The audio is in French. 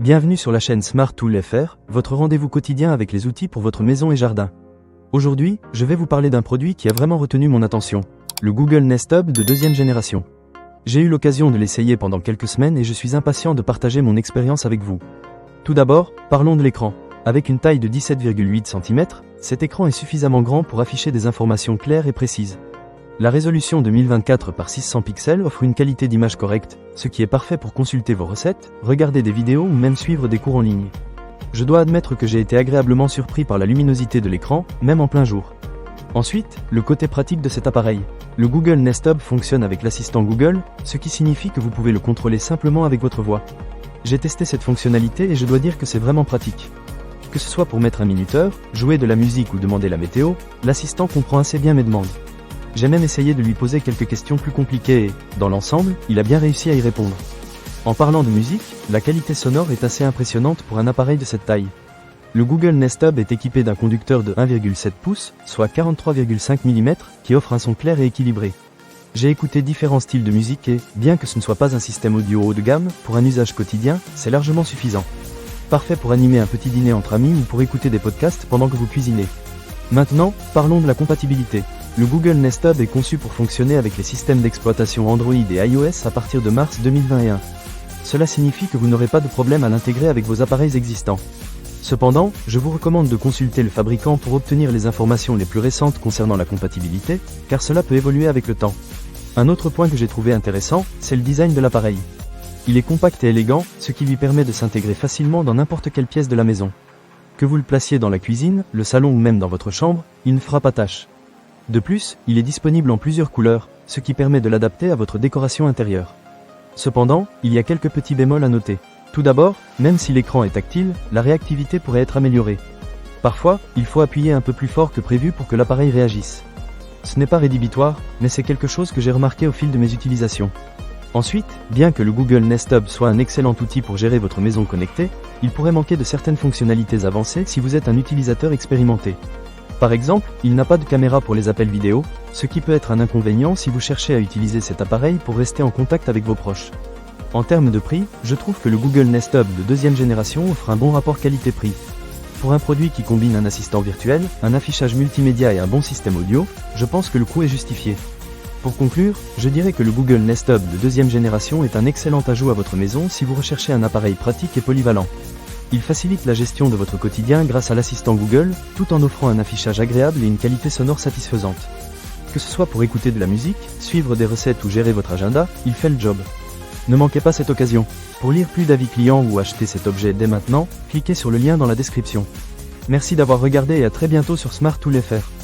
Bienvenue sur la chaîne Smart Tool FR, votre rendez-vous quotidien avec les outils pour votre maison et jardin. Aujourd'hui, je vais vous parler d'un produit qui a vraiment retenu mon attention, le Google Nest Hub de deuxième génération. J'ai eu l'occasion de l'essayer pendant quelques semaines et je suis impatient de partager mon expérience avec vous. Tout d'abord, parlons de l'écran. Avec une taille de 17,8 cm, cet écran est suffisamment grand pour afficher des informations claires et précises. La résolution de 1024 par 600 pixels offre une qualité d'image correcte, ce qui est parfait pour consulter vos recettes, regarder des vidéos ou même suivre des cours en ligne. Je dois admettre que j'ai été agréablement surpris par la luminosité de l'écran, même en plein jour. Ensuite, le côté pratique de cet appareil. Le Google Nest Hub fonctionne avec l'assistant Google, ce qui signifie que vous pouvez le contrôler simplement avec votre voix. J'ai testé cette fonctionnalité et je dois dire que c'est vraiment pratique. Que ce soit pour mettre un minuteur, jouer de la musique ou demander la météo, l'assistant comprend assez bien mes demandes. J'ai même essayé de lui poser quelques questions plus compliquées et, dans l'ensemble, il a bien réussi à y répondre. En parlant de musique, la qualité sonore est assez impressionnante pour un appareil de cette taille. Le Google Nest Hub est équipé d'un conducteur de 1,7 pouces, soit 43,5 mm, qui offre un son clair et équilibré. J'ai écouté différents styles de musique et, bien que ce ne soit pas un système audio haut de gamme, pour un usage quotidien, c'est largement suffisant. Parfait pour animer un petit dîner entre amis ou pour écouter des podcasts pendant que vous cuisinez. Maintenant, parlons de la compatibilité. Le Google Nest Hub est conçu pour fonctionner avec les systèmes d'exploitation Android et iOS à partir de mars 2021. Cela signifie que vous n'aurez pas de problème à l'intégrer avec vos appareils existants. Cependant, je vous recommande de consulter le fabricant pour obtenir les informations les plus récentes concernant la compatibilité, car cela peut évoluer avec le temps. Un autre point que j'ai trouvé intéressant, c'est le design de l'appareil. Il est compact et élégant, ce qui lui permet de s'intégrer facilement dans n'importe quelle pièce de la maison. Que vous le placiez dans la cuisine, le salon ou même dans votre chambre, il ne fera pas tâche. De plus, il est disponible en plusieurs couleurs, ce qui permet de l'adapter à votre décoration intérieure. Cependant, il y a quelques petits bémols à noter. Tout d'abord, même si l'écran est tactile, la réactivité pourrait être améliorée. Parfois, il faut appuyer un peu plus fort que prévu pour que l'appareil réagisse. Ce n'est pas rédhibitoire, mais c'est quelque chose que j'ai remarqué au fil de mes utilisations. Ensuite, bien que le Google Nest Hub soit un excellent outil pour gérer votre maison connectée, il pourrait manquer de certaines fonctionnalités avancées si vous êtes un utilisateur expérimenté. Par exemple, il n'a pas de caméra pour les appels vidéo, ce qui peut être un inconvénient si vous cherchez à utiliser cet appareil pour rester en contact avec vos proches. En termes de prix, je trouve que le Google Nest Hub de deuxième génération offre un bon rapport qualité-prix. Pour un produit qui combine un assistant virtuel, un affichage multimédia et un bon système audio, je pense que le coût est justifié. Pour conclure, je dirais que le Google Nest Hub de deuxième génération est un excellent ajout à votre maison si vous recherchez un appareil pratique et polyvalent. Il facilite la gestion de votre quotidien grâce à l'assistant Google, tout en offrant un affichage agréable et une qualité sonore satisfaisante. Que ce soit pour écouter de la musique, suivre des recettes ou gérer votre agenda, il fait le job. Ne manquez pas cette occasion. Pour lire plus d'avis clients ou acheter cet objet dès maintenant, cliquez sur le lien dans la description. Merci d'avoir regardé et à très bientôt sur Smart Tool FR.